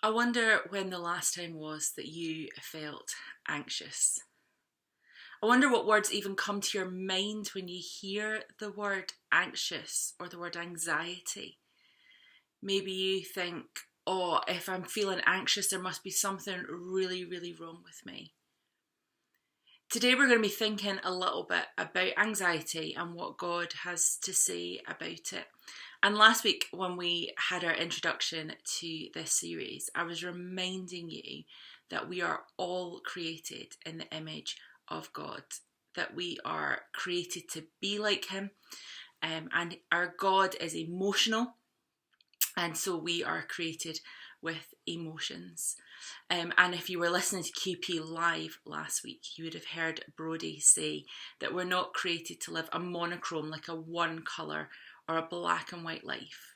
I wonder when the last time was that you felt anxious. I wonder what words even come to your mind when you hear the word anxious or the word anxiety. Maybe you think, oh, if I'm feeling anxious, there must be something really, really wrong with me. Today, we're going to be thinking a little bit about anxiety and what God has to say about it. And last week, when we had our introduction to this series, I was reminding you that we are all created in the image of God, that we are created to be like Him, and our God is emotional, and so we are created with emotions. And if you were listening to QP Live last week, you would have heard Brody say that we're not created to live a monochrome, like a one colour or a black and white life,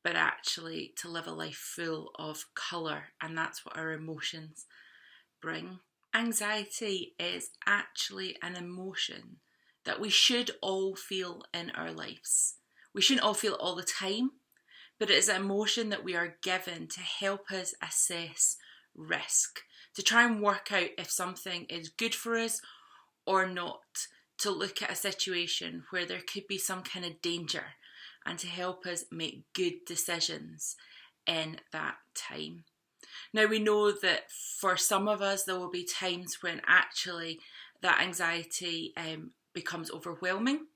but actually to live a life full of colour, and that's what our emotions bring. Anxiety is actually an emotion that we should all feel in our lives. We shouldn't all feel it all the time, but it is an emotion that we are given to help us assess risk, to try and work out if something is good for us or not, to look at a situation where there could be some kind of danger and to help us make good decisions in that time. Now, we know that for some of us there will be times when actually that anxiety becomes overwhelming,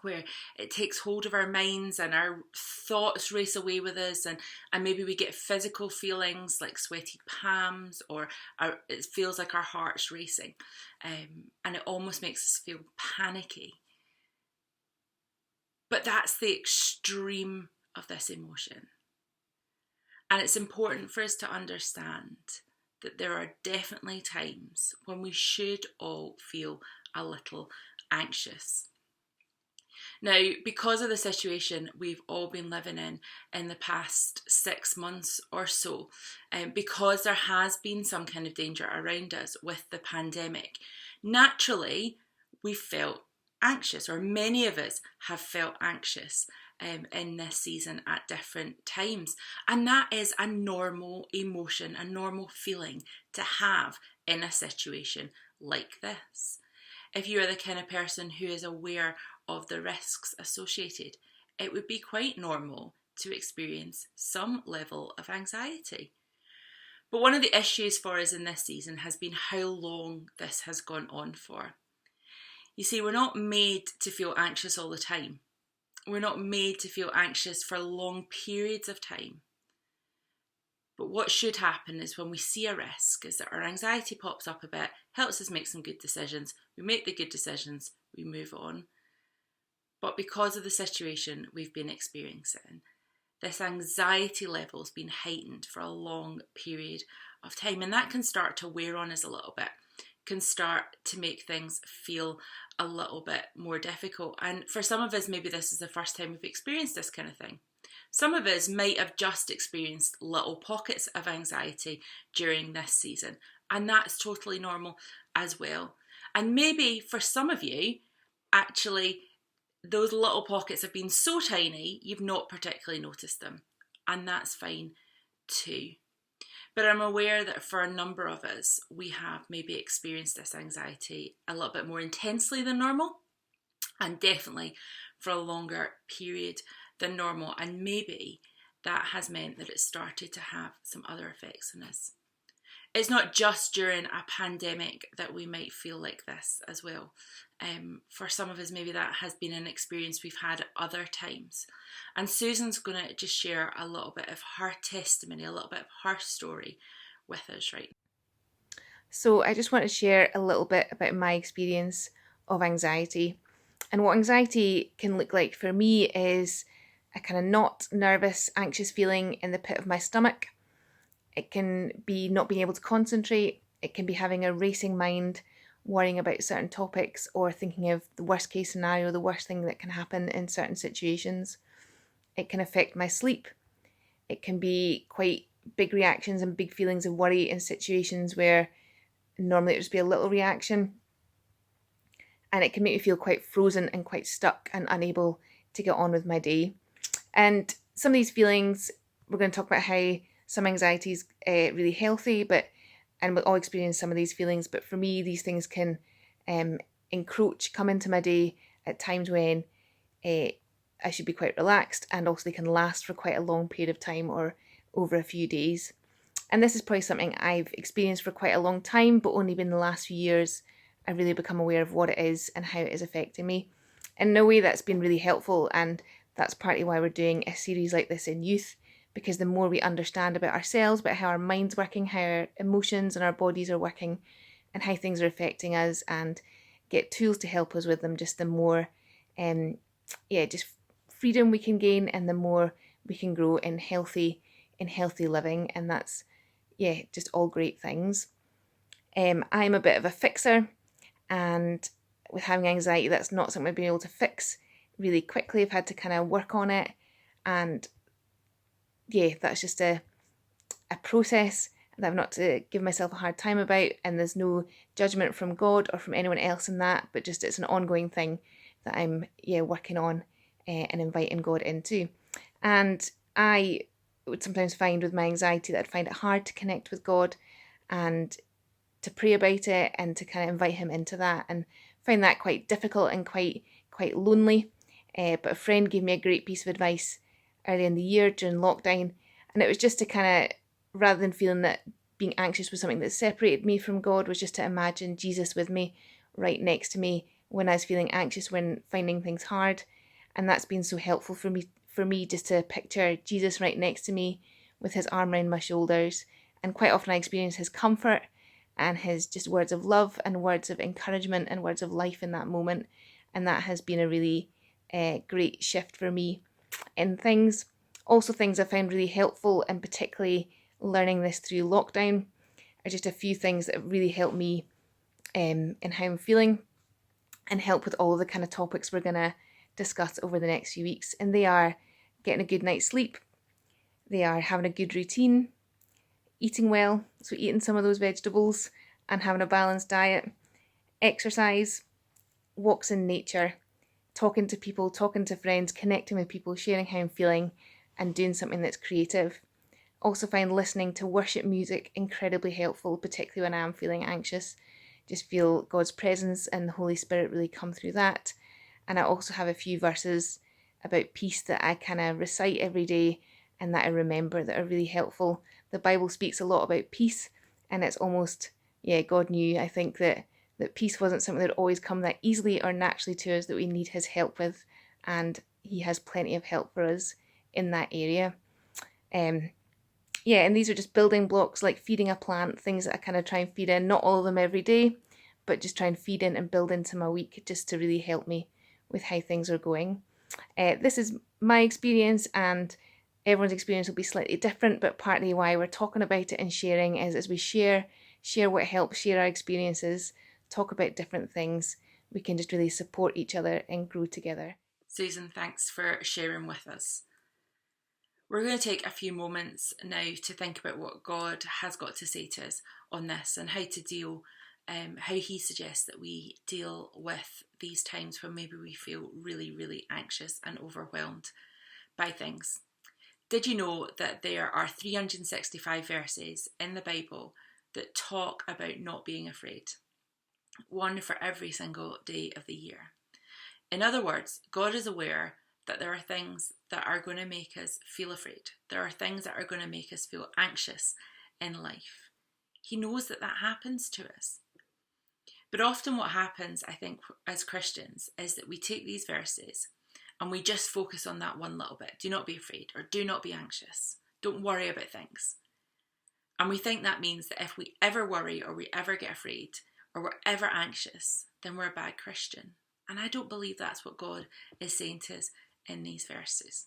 where it takes hold of our minds and our thoughts race away with us, and maybe we get physical feelings like sweaty palms, or it feels like our heart's racing, and it almost makes us feel panicky. But that's the extreme of this emotion. And it's important for us to understand that there are definitely times when we should all feel a little anxious. Now, because of the situation we've all been living in the past 6 months or so, because there has been some kind of danger around us with the pandemic, naturally we felt anxious, or many of us have felt anxious in this season at different times. And that is a normal emotion, a normal feeling to have in a situation like this. If you are the kind of person who is aware of the risks associated, it would be quite normal to experience some level of anxiety. But one of the issues for us in this season has been how long this has gone on for. You see, we're not made to feel anxious all the time. We're not made to feel anxious for long periods of time. But what should happen is when we see a risk is that our anxiety pops up a bit, helps us make some good decisions. We make the good decisions, we move on. But because of the situation we've been experiencing, this anxiety level's been heightened for a long period of time, and that can start to wear on us a little bit, can start to make things feel a little bit more difficult. And for some of us, maybe this is the first time we've experienced this kind of thing. Some of us might have just experienced little pockets of anxiety during this season, and that's totally normal as well. And maybe for some of you, actually, those little pockets have been so tiny, you've not particularly noticed them, and that's fine too. But I'm aware that for a number of us, we have maybe experienced this anxiety a little bit more intensely than normal, and definitely for a longer period than normal. And maybe that has meant that it started to have some other effects on us. It's not just during a pandemic that we might feel like this as well. For some of us, maybe that has been an experience we've had at other times. And Susan's going to just share a little bit of her testimony, a little bit of her story with us right now. So I just want to share a little bit about my experience of anxiety. And what anxiety can look like for me is a kind of not nervous, anxious feeling in the pit of my stomach. It can be not being able to concentrate. It can be having a racing mind, worrying about certain topics, or thinking of the worst case scenario, the worst thing that can happen in certain situations. It can affect my sleep. It can be quite big reactions and big feelings of worry in situations where normally it would just be a little reaction. And it can make me feel quite frozen and quite stuck and unable to get on with my day. And some of these feelings, we're going to talk about how Some anxiety is really healthy, and we all experience some of these feelings. But for me, these things can um, come into my day at times when uh, I should be quite relaxed, and also they can last for quite a long period of time or over a few days. And this is probably something I've experienced for quite a long time, but only been the last few years I've really become aware of what it is and how it is affecting me. In a way that's been really helpful, and that's partly why we're doing a series like this in youth, because the more we understand about ourselves, about how our mind's working, how our emotions and our bodies are working, and how things are affecting us, and get tools to help us with them, just the more just freedom we can gain, and the more we can grow in healthy living. And that's just all great things. I'm a bit of a fixer, and with having anxiety, that's not something I've been able to fix really quickly. I've had to kind of work on it, and that's just a process that I've not to give myself a hard time about. And there's no judgment from God or from anyone else in that, but just it's an ongoing thing that I'm working on and inviting God into. And I would sometimes find with my anxiety that I'd find it hard to connect with God and to pray about it and to kind of invite him into that, and find that quite difficult and quite lonely. But a friend gave me a great piece of advice early in the year during lockdown, and it was just to kind of, rather than feeling that being anxious was something that separated me from God, was just to imagine Jesus with me, right next to me when I was feeling anxious, when finding things hard. And that's been so helpful for me just to picture Jesus right next to me with his arm around my shoulders. And quite often I experience his comfort and his just words of love and words of encouragement and words of life in that moment. And that has been a really great shift for me in things. Also, things I found really helpful, and particularly learning this through lockdown, are just a few things that have really helped me in how I'm feeling, and help with all the kind of topics we're going to discuss over the next few weeks. And they are getting a good night's sleep, they are having a good routine, eating well, so eating some of those vegetables and having a balanced diet, exercise, walks in nature, talking to people, talking to friends, connecting with people, sharing how I'm feeling, and doing something that's creative. Also find listening to worship music incredibly helpful, particularly when I am feeling anxious. Just feel God's presence and the Holy Spirit really come through that. And I also have a few verses about peace that I kind of recite every day and that I remember, that are really helpful. The Bible speaks a lot about peace, and it's almost, God knew, I think, that peace wasn't something that would always come that easily or naturally to us, that we need his help with, and he has plenty of help for us in that area. And these are just building blocks, like feeding a plant, things that I kind of try and feed in, not all of them every day, but just try and feed in and build into my week, just to really help me with how things are going. This is my experience, and everyone's experience will be slightly different, but partly why we're talking about it and sharing is as we share what helps, share our experiences, talk about different things, we can just really support each other and grow together. Susan, thanks for sharing with us. We're going to take a few moments now to think about what God has got to say to us on this, and how to deal, how he suggests that we deal with these times when maybe we feel really, really anxious and overwhelmed by things. Did you know that there are 365 verses in the Bible that talk about not being afraid? One for every single day of the year. In other words, God is aware that there are things that are going to make us feel afraid. There are things that are going to make us feel anxious in life. He knows that that happens to us. But often what happens, I think, as Christians, is that we take these verses and we just focus on that one little bit. Do not be afraid, or do not be anxious. Don't worry about things. And we think that means that if we ever worry, or we ever get afraid, or we're ever anxious, then we're a bad Christian. And I don't believe that's what God is saying to us in these verses.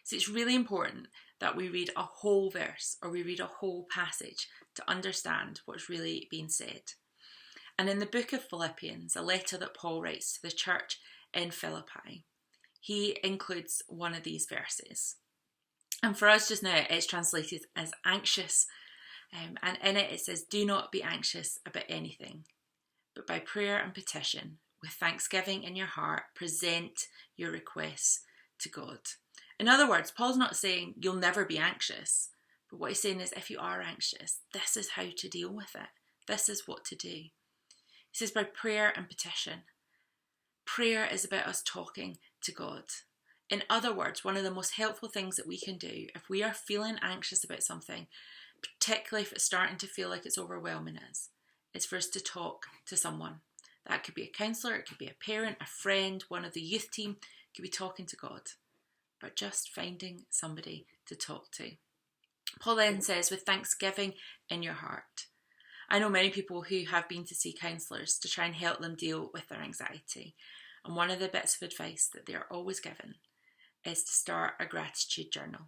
So it's really important that we read a whole verse, or we read a whole passage, to understand what's really being said. And in the book of Philippians, a letter that Paul writes to the church in Philippi, he includes one of these verses. And for us just now, it's translated as anxious. And in it says, do not be anxious about anything, but by prayer and petition, with thanksgiving in your heart, present your requests to God. In other words, Paul's not saying you'll never be anxious, But what he's saying is, if you are anxious, this is how to deal with it. This is what to do. He says by prayer and petition. Prayer is about us talking to God. In other words, one of the most helpful things that we can do if we are feeling anxious about something, particularly if it's starting to feel like it's overwhelming us, is for us to talk to someone. That could be a counsellor, it could be a parent, a friend, one of the youth team. It could be talking to God, but just finding somebody to talk to. Paul then says, with thanksgiving in your heart. I know many people who have been to see counsellors to try and help them deal with their anxiety. And one of the bits of advice that they're always given is to start a gratitude journal.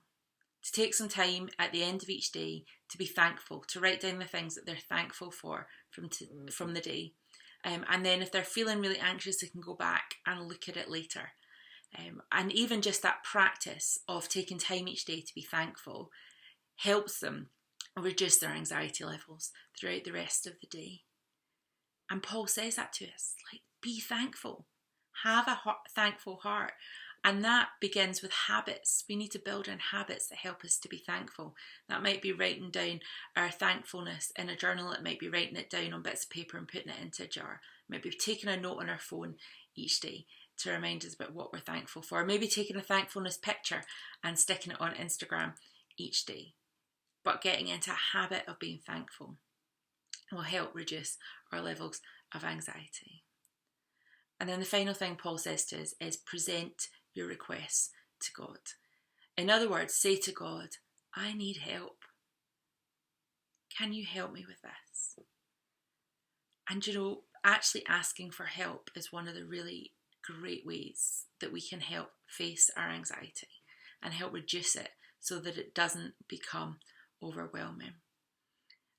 To take some time at the end of each day to be thankful, to write down the things that they're thankful for from the day. And then if they're feeling really anxious, they can go back and look at it later. And even just that practice of taking time each day to be thankful helps them reduce their anxiety levels throughout the rest of the day. And Paul says that to us, like, be thankful. Have a thankful heart. And that begins with habits. We need to build in habits that help us to be thankful. That might be writing down our thankfulness in a journal. It might be writing it down on bits of paper and putting it into a jar. It might be taking a note on our phone each day to remind us about what we're thankful for. Maybe taking a thankfulness picture and sticking it on Instagram each day. But getting into a habit of being thankful will help reduce our levels of anxiety. And then the final thing Paul says to us is present your requests to God. In other words, say to God, I need help. Can you help me with this? And actually asking for help is one of the really great ways that we can help face our anxiety and help reduce it so that it doesn't become overwhelming.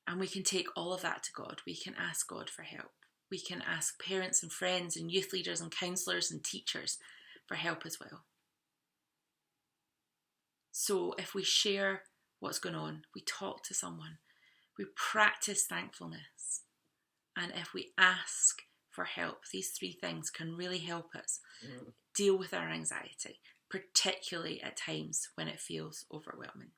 And we can take all of that to God. We can ask God for help. We can ask parents and friends and youth leaders and counsellors and teachers for help as well. So if we share what's going on, we talk to someone, we practice thankfulness, and if we ask for help, these three things can really help us deal with our anxiety, particularly at times when it feels overwhelming.